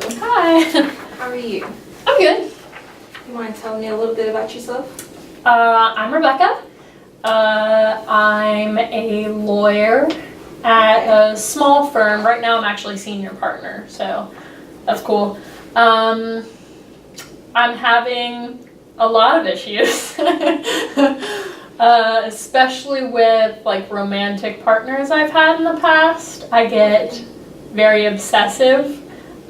Hi. How are you? I'm good. You mind telling me a little bit about yourself? I'm Rebecca. I'm a lawyer at a small firm. Right now I'm actually senior partner, so that's cool. I'm having a lot of issues, especially with like romantic partners I've had in the past. I get very obsessive.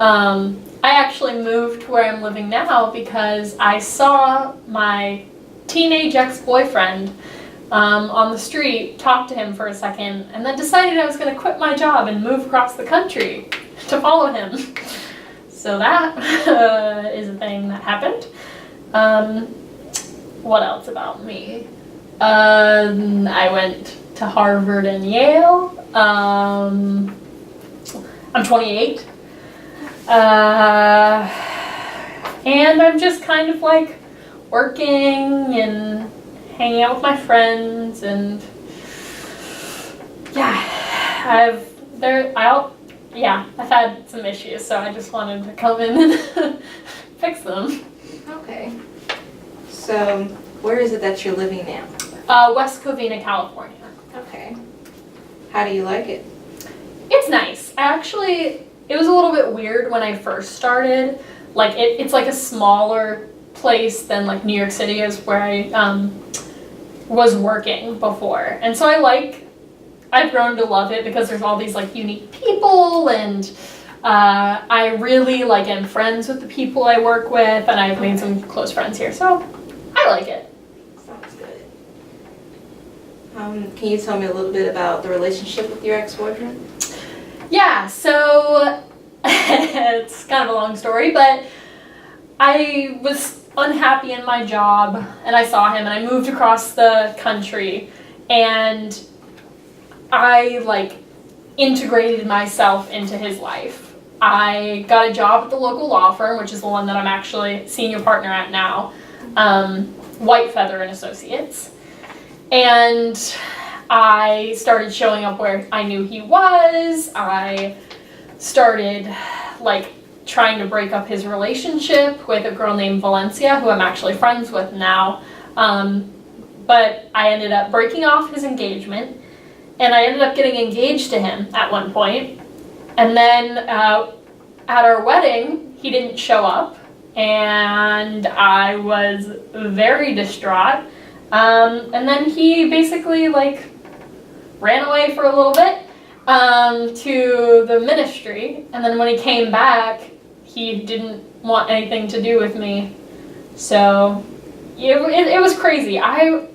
I actually moved to where I'm living now because I saw my teenage ex-boyfriend on the street, talked to him for a second, and then decided I was going to quit my job and move across the country to follow him. So that is a thing that happened. What else about me? I went to Harvard and Yale. I'm 28. And I'm just kind of like working and hanging out with my friends, and I've had some issues, so I just wanted to come in and fix them. Okay. So, where is it that you're living now? West Covina, California. Okay. How do you like it? It's nice. It was a little bit weird when I first started. Like, it's like a smaller place than like New York City is where I was working before. And so I've grown to love it because there's all these like unique people, and I really like am friends with the people I work with, and I've made some close friends here, so I like it. Sounds good. Can you tell me a little bit about the relationship with your ex-boyfriend? Yeah, so it's kind of a long story, but I was unhappy in my job, and I saw him, and I moved across the country, and I like integrated myself into his life. I got a job at the local law firm, which is the one that I'm actually senior partner at now, White Feather and Associates, and I started showing up where I knew he was. I started like trying to break up his relationship with a girl named Valencia, who I'm actually friends with now. But I ended up breaking off his engagement, and I ended up getting engaged to him at one point. And then at our wedding, he didn't show up, and I was very distraught. And then he basically like ran away for a little bit to the ministry, and then when he came back, he didn't want anything to do with me. So it was crazy. I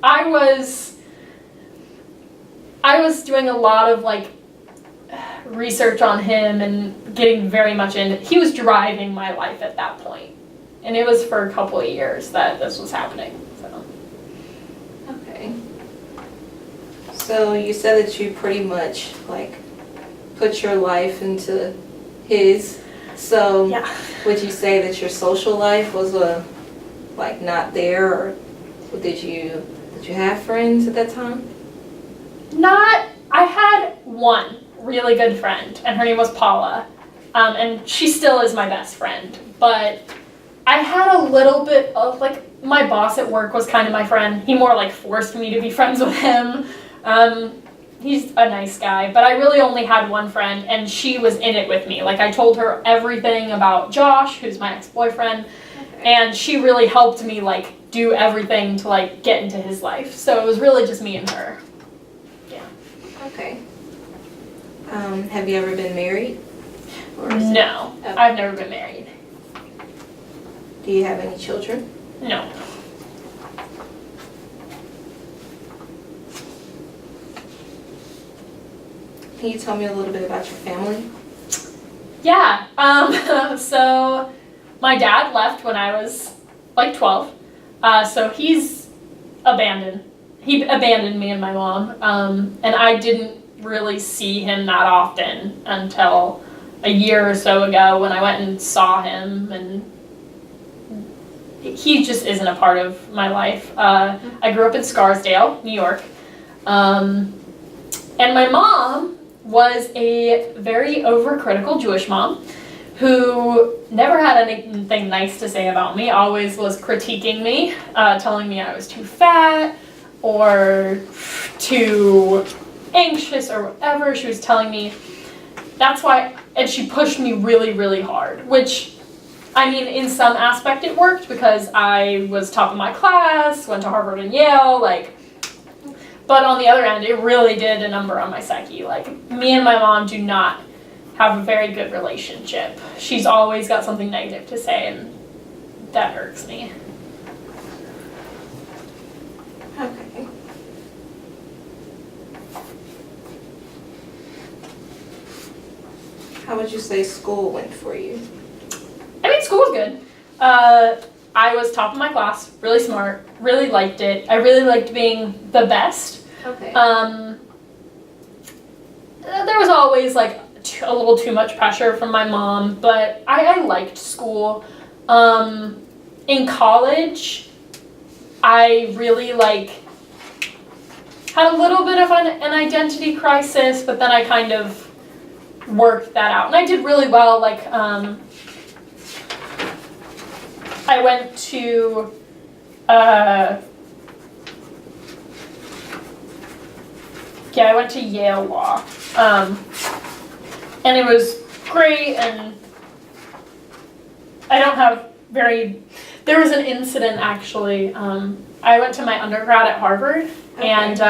was doing a lot of like research on him and getting very much into. He was driving my life at that point, and it was for a couple of years that this was happening. So. Okay. So you said that you pretty much like put your life into his. So yeah. Would you say that your social life was like not there, or did you have friends at that time? I had one really good friend, and her name was Paula, and she still is my best friend, but I had a little bit of, like, my boss at work was kind of my friend. He more, like, forced me to be friends with him. He's a nice guy, but I really only had one friend, and she was in it with me. Like, I told her everything about Josh, who's my ex-boyfriend, and she really helped me, like, do everything to, like, get into his life. So it was really just me and her. Yeah. Okay. Have you ever been married? No, I've never been married. Do you have any children? No. Can you tell me a little bit about your family? Yeah, so my dad left when I was like 12, so he abandoned me and my mom, and I didn't really see him that often until a year or so ago when I went and saw him, and he just isn't a part of my life. I grew up in Scarsdale, New York, and my mom was a very overcritical Jewish mom who never had anything nice to say about me, always was critiquing me, telling me I was too fat or too anxious or whatever. She was telling me that's why, and she pushed me really, really hard, which, I mean, in some aspect it worked because I was top of my class, went to Harvard and Yale, but on the other end, it really did a number on my psyche. Like, me and my mom do not have a very good relationship. She's always got something negative to say, and that irks me. Okay. How would you say school went for you? I mean, school was good. I was top of my class, really smart, really liked it. I really liked being the best. Okay. There was always like a little too much pressure from my mom, but I liked school. In college, I really had a little bit of an identity crisis, but then I kind of worked that out, and I did really well. I went to I went to Yale Law, and it was great, and I don't have there was an incident actually. I went to my undergrad at Harvard, okay. and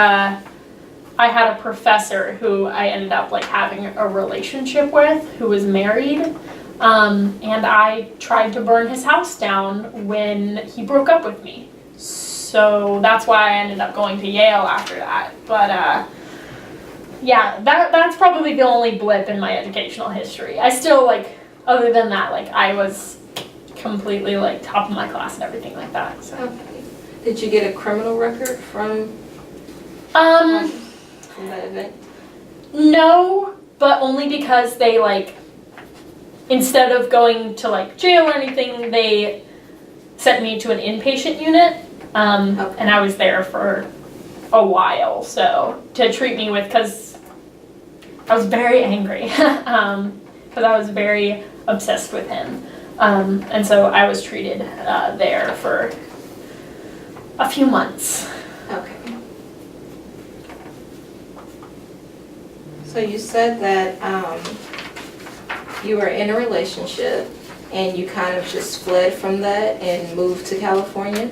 I had a professor who I ended up having a relationship with, who was married. And I tried to burn his house down when he broke up with me. So that's why I ended up going to Yale after that. But yeah, that's probably the only blip in my educational history. I still other than that, I was completely top of my class and everything like that. So. Okay. Did you get a criminal record from that event? No, but only because they instead of going to jail or anything, they sent me to an inpatient unit, Okay. and I was there for a while, so to treat me with, because I was very angry, because I was very obsessed with him, and so I was treated there for a few months. Okay. So you said that you were in a relationship and you kind of just fled from that and moved to California?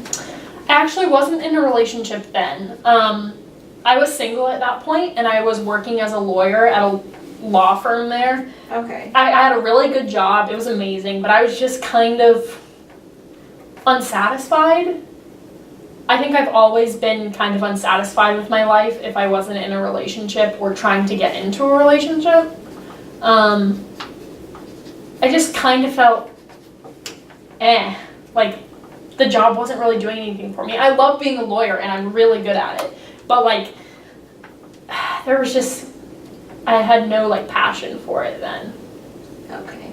I actually wasn't in a relationship then. I was single at that point, and I was working as a lawyer at a law firm there. Okay. I had a really good job. It was amazing, but I was just kind of unsatisfied. I think I've always been kind of unsatisfied with my life if I wasn't in a relationship or trying to get into a relationship. I just kind of felt the job wasn't really doing anything for me. I love being a lawyer and I'm really good at it, but there was just, I had no passion for it then. Okay.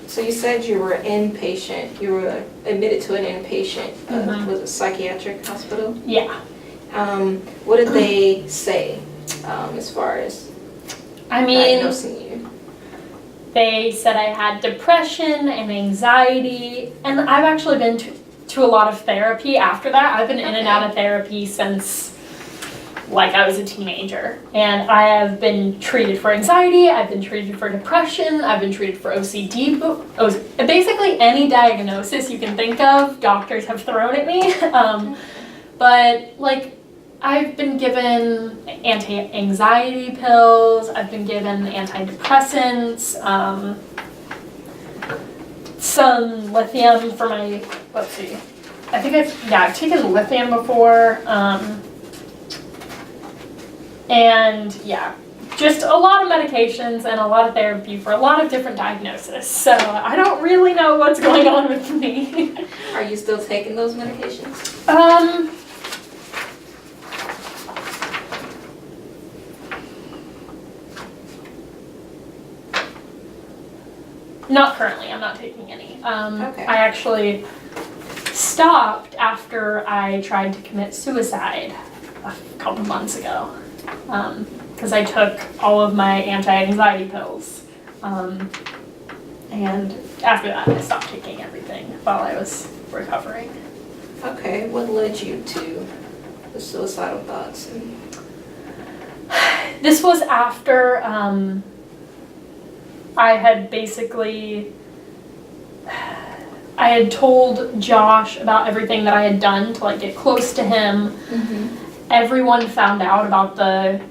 So you said you were inpatient. You were admitted to an inpatient, was it psychiatric hospital? Yeah. What did they say as far as diagnosing you? They said I had depression and anxiety, and I've actually been to a lot of therapy after that. I've been in and out of therapy since I was a teenager, and I have been treated for anxiety, I've been treated for depression, I've been treated for OCD, basically any diagnosis you can think of, doctors have thrown at me, but I've been given anti-anxiety pills, I've been given antidepressants, some lithium for my, let's see, I think I've taken lithium before, and yeah, just a lot of medications and a lot of therapy for a lot of different diagnoses. So I don't really know what's going on with me. Are you still taking those medications? Not currently. I'm not taking any. Okay. I actually stopped after I tried to commit suicide a couple months ago. Because I took all of my anti-anxiety pills. And after that, I stopped taking everything while I was recovering. Okay, what led you to the suicidal thoughts? This was after I had told Josh about everything that I had done to like get close to him. Mm-hmm. Everyone found out about the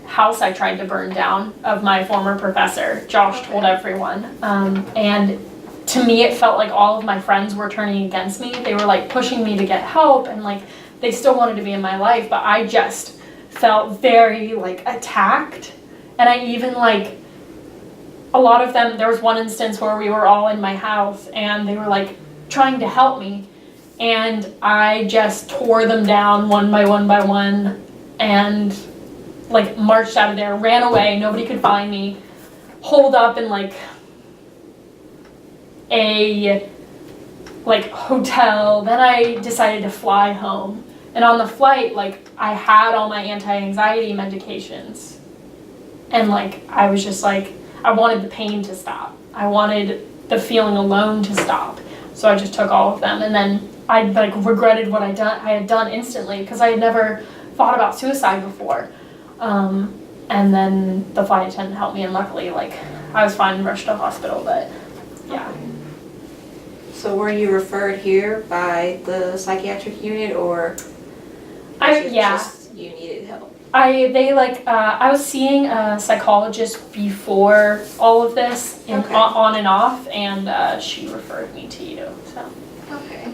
house I tried to burn down of my former professor. Josh told everyone. And to me, it felt like all of my friends were turning against me. They were like pushing me to get help and like they still wanted to be in my life, but I just felt very like attacked. And I even like, a lot of them, there was one instance where we were all in my house and they were like trying to help me. And I just tore them down one by one and like marched out of there, ran away, nobody could find me, holed up in like a hotel. Then I decided to fly home. And on the flight, like I had all my anti-anxiety medications. And like I was just like, I wanted the pain to stop. I wanted the feeling alone to stop. So I just took all of them and then I like regretted what I had done instantly because I had never thought about suicide before. And then the flight attendant helped me and luckily like I was fine and rushed to the hospital, but yeah. So were you referred here by the psychiatric unit or just you needed help? I was seeing a psychologist before all of this on and off and she referred me to you, so. Okay.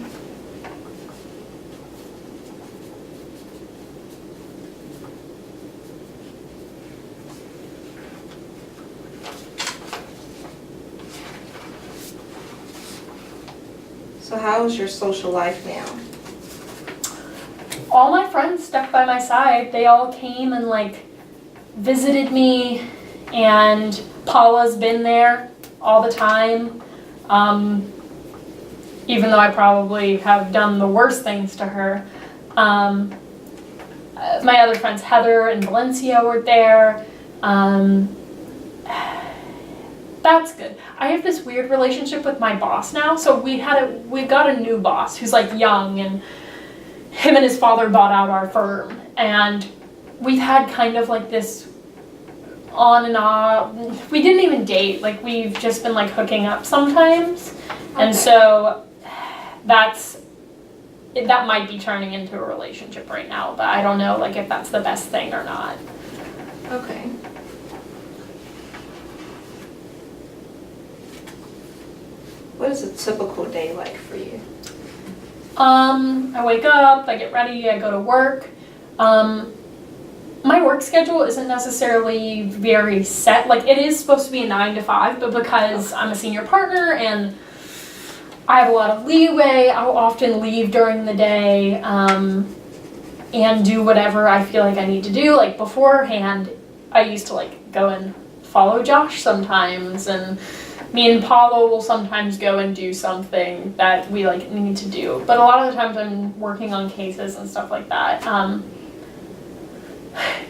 So how is your social life now? All my friends stuck by my side. They all came and like visited me and Paula's been there all the time. Even though I probably have done the worst things to her. My other friends Heather and Valencia were there. That's good. I have this weird relationship with my boss now. So we've got a new boss who's like young and him and his father bought out our firm. And we've had kind of like this on and off. We didn't even date. Like we've just been like hooking up sometimes. Okay. And so that might be turning into a relationship right now. But I don't know like if that's the best thing or not. Okay. What is a typical day like for you? I wake up, I get ready, I go to work. My work schedule isn't necessarily very set. Like it is supposed to be a 9 to 5, but because I'm a senior partner and I have a lot of leeway, I'll often leave during the day and do whatever I feel like I need to do. Like beforehand, I used to like go and follow Josh sometimes and me and Paula will sometimes go and do something that we like need to do. But a lot of the times I'm working on cases and stuff like that.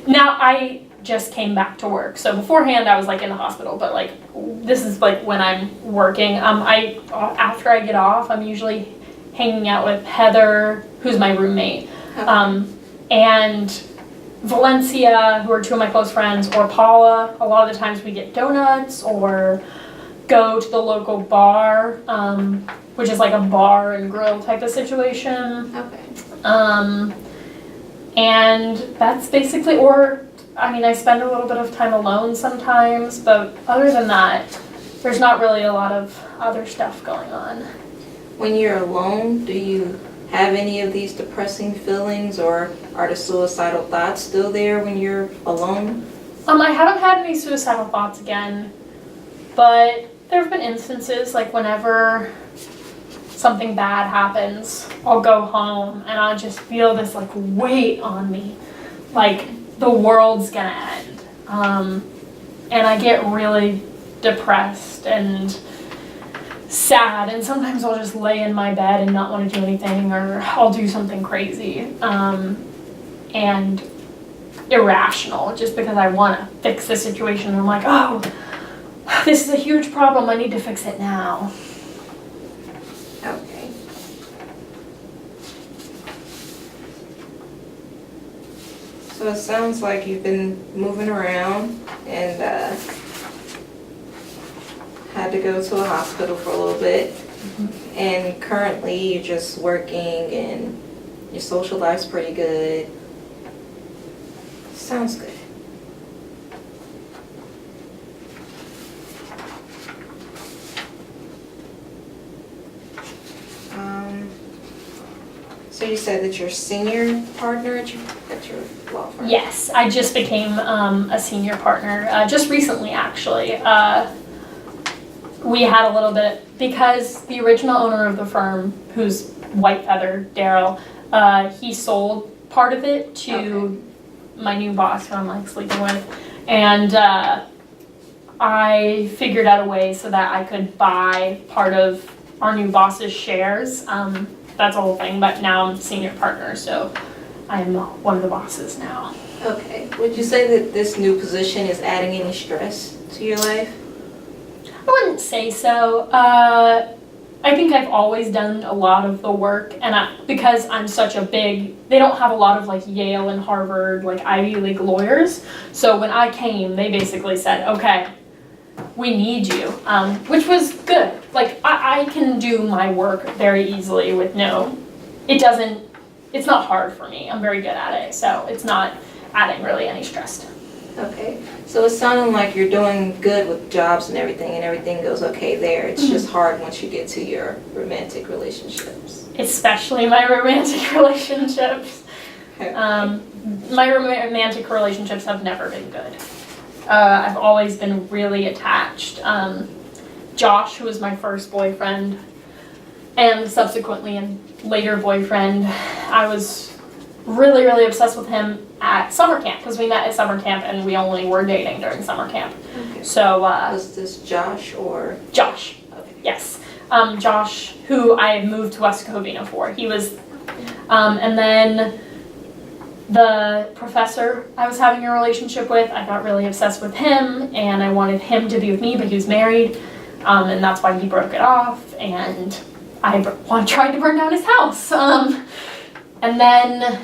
Now I just came back to work. So beforehand I was like in the hospital, but like this is like when I'm working. After I get off, I'm usually hanging out with Heather, who's my roommate, and Valencia, who are two of my close friends, or Paula. A lot of the times we get donuts or go to the local bar, which is like a bar and grill type of situation. Okay. And that's basically, I spend a little bit of time alone sometimes, but other than that, there's not really a lot of other stuff going on. When you're alone, do you have any of these depressing feelings or are the suicidal thoughts still there when you're alone? I haven't had any suicidal thoughts again, but there have been instances like whenever something bad happens, I'll go home and I'll just feel this like weight on me, like the world's gonna end. And I get really depressed and sad, and sometimes I'll just lay in my bed and not want to do anything, or I'll do something crazy and irrational just because I want to fix the situation. And I'm like, oh, this is a huge problem, I need to fix it now. Okay. So it sounds like you've been moving around and had to go to a hospital for a little bit. Mm-hmm. And currently you're just working and your social life's pretty good. Sounds good. So you said that you're a senior partner at your law firm? Yes, I just became a senior partner just recently, actually. We had a little bit, because the original owner of the firm, who's white feather, Daryl, he sold part of it to my new boss, who I'm like sleeping with, and I figured out a way so that I could buy part of our new boss's shares. That's the whole thing, but now I'm senior partner, so I'm one of the bosses now. Okay. Would you say that this new position is adding any stress to your life? I wouldn't say so. I think I've always done a lot of the work, and because I'm such a big, they don't have a lot of like Yale and Harvard, like Ivy League lawyers. So when I came, they basically said, okay, we need you, which was good. Like I can do my work very easily with it's not hard for me. I'm very good at it, so it's not adding really any stress. Okay, so it's sounding like you're doing good with jobs and everything goes okay there. It's just hard once you get to your romantic relationships. Especially my romantic relationships. Okay. My romantic relationships have never been good. I've always been really attached. Josh, who was my first boyfriend, and subsequently a later boyfriend, I was really, really obsessed with him at summer camp, because we met at summer camp and we only were dating during summer camp. Okay. So, was this Josh or? Josh, Okay. yes. Josh, who I had moved to West Covina for. He was, and then the professor I was having a relationship with, I got really obsessed with him and I wanted him to be with me, but he was married, and that's why he broke it off, and I tried to burn down his house. And then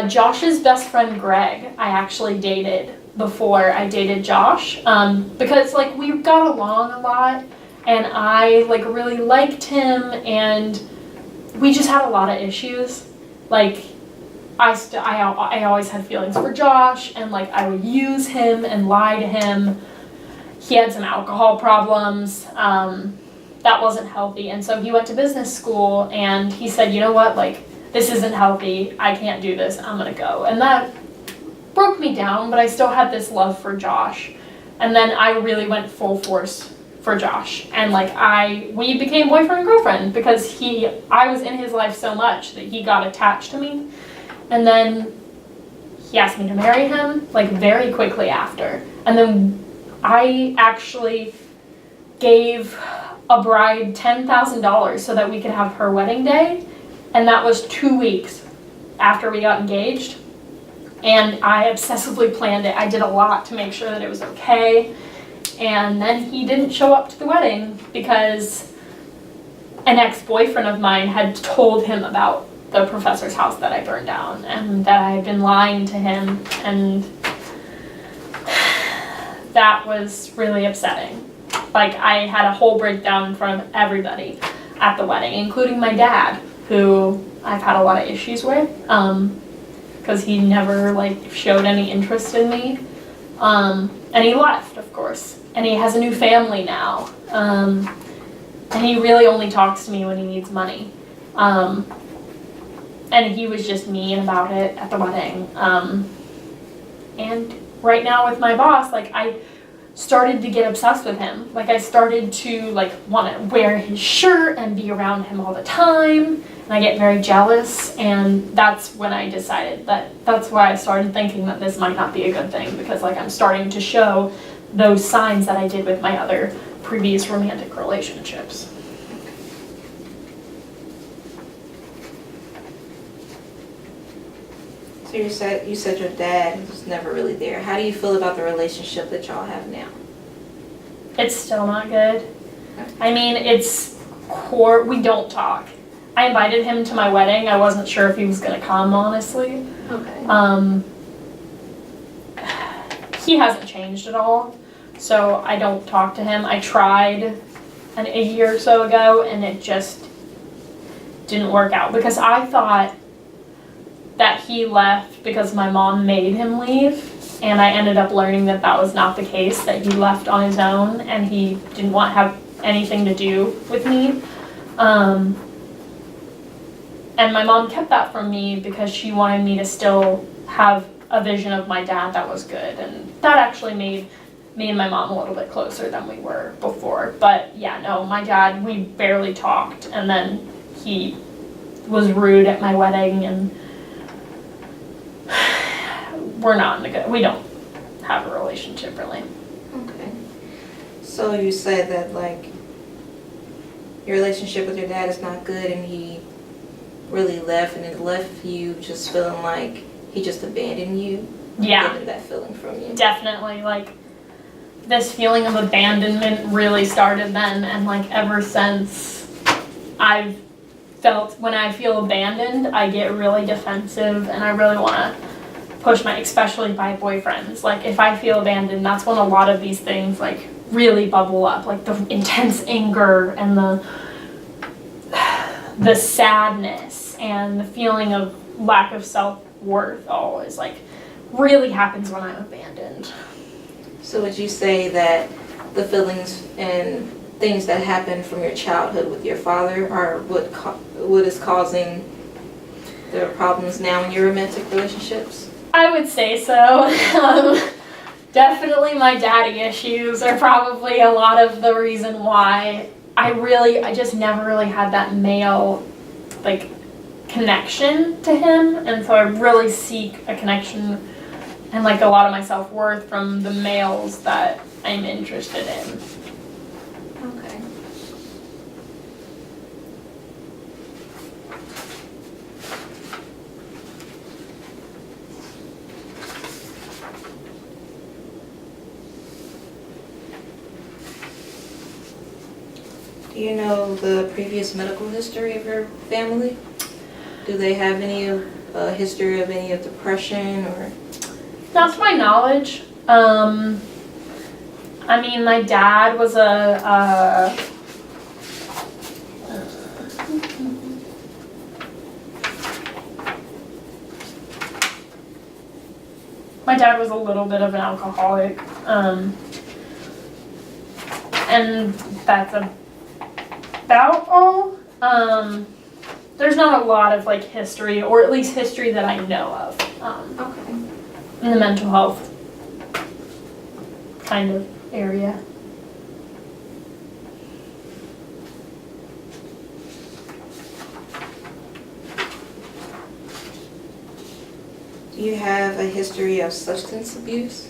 Josh's best friend Greg, I actually dated before I dated Josh, because like we got along a lot and I like really liked him, and we just had a lot of issues. Like I always had feelings for Josh, and like I would use him and lie to him. He had some alcohol problems. That wasn't healthy, and so he went to business school and he said, you know what, like this isn't healthy, I can't do this, I'm gonna go. And that broke me down, but I still had this love for Josh. And then I really went full force for Josh. And like we became boyfriend and girlfriend because I was in his life so much that he got attached to me. And then he asked me to marry him like very quickly after. And then I actually gave a bride $10,000 so that we could have her wedding day. And that was 2 weeks after we got engaged. And I obsessively planned it. I did a lot to make sure that it was okay. And then he didn't show up to the wedding because an ex-boyfriend of mine had told him about the professor's house that I burned down and that I had been lying to him. And that was really upsetting. Like I had a whole breakdown in front of everybody at the wedding, including my dad, who I've had a lot of issues with, because he never like showed any interest in me, and he left, of course, and he has a new family now, and he really only talks to me when he needs money, and he was just mean about it at the wedding, and right now with my boss, like, I started to get obsessed with him. Like, I started to, like, want to wear his shirt and be around him all the time. And I get very jealous, and that's when I decided that's why I started thinking that this might not be a good thing, because, like, I'm starting to show those signs that I did with my other previous romantic relationships. So you said your dad was never really there. How do you feel about the relationship that y'all have now? It's still not good. I mean, it's core. We don't talk. I invited him to my wedding. I wasn't sure if he was going to come, honestly. Okay. He hasn't changed at all, so I don't talk to him. I tried a year or so ago, and it just didn't work out, because I thought that he left because my mom made him leave, and I ended up learning that that was not the case, that he left on his own and he didn't want to have anything to do with me. And my mom kept that from me because she wanted me to still have a vision of my dad that was good, and that actually made me and my mom a little bit closer than we were before. But yeah, no, my dad, we barely talked, and then he was rude at my wedding, and we're not in a good, we don't have a relationship really. Okay. So you said that, like, your relationship with your dad is not good, and he really left, and it left you just feeling like he just abandoned you. Yeah. Getting that feeling from you. Definitely, like, this feeling of abandonment really started then, and like ever since, I've felt, when I feel abandoned, I get really defensive, and I really want to push especially by boyfriends. Like, if I feel abandoned, that's when a lot of these things, like, really bubble up, like the intense anger and the sadness and the feeling of lack of self-worth always, like, really happens when I'm abandoned. So would you say that the feelings and things that happened from your childhood with your father are what is causing the problems now in your romantic relationships? I would say so. Definitely my daddy issues are probably a lot of the reason why I just never really had that male, like, connection to him, and so I really seek a connection and, like, a lot of my self-worth from the males that I'm interested in. Okay. Do you know the previous medical history of your family? Do they have any history of any of depression or? Not to my knowledge. I mean, my dad was my dad was a little bit of an alcoholic, and that's about all. There's not a lot of, like, history, or at least history that I know of, Okay. in the mental health kind of area. Do you have a history of substance abuse?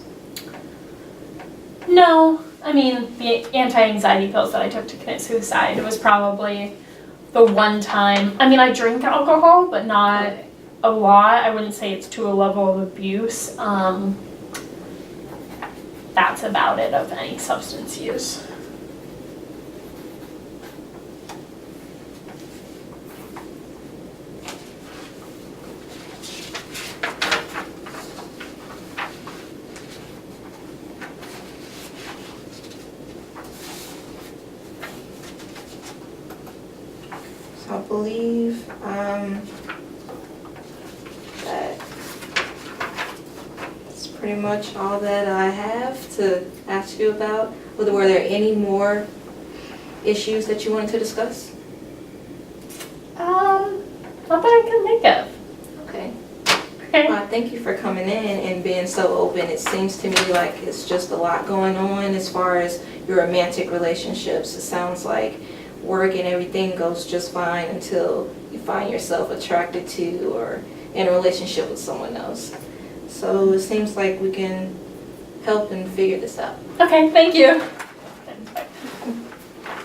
No, I mean, the anti-anxiety pills that I took to commit suicide was probably the one time. I mean, I drink alcohol, but not a lot. I wouldn't say it's to a level of abuse. That's about it of any substance use. So I believe that that's pretty much all that I have to ask you about. Were there any more issues that you wanted to discuss? Not that I can think of. Okay. Okay. Well, I thank you for coming in and being so open. It seems to me like it's just a lot going on as far as your romantic relationships. It sounds like work and everything goes just fine until you find yourself attracted to or in a relationship with someone else. So it seems like we can help and figure this out. Okay, thank you.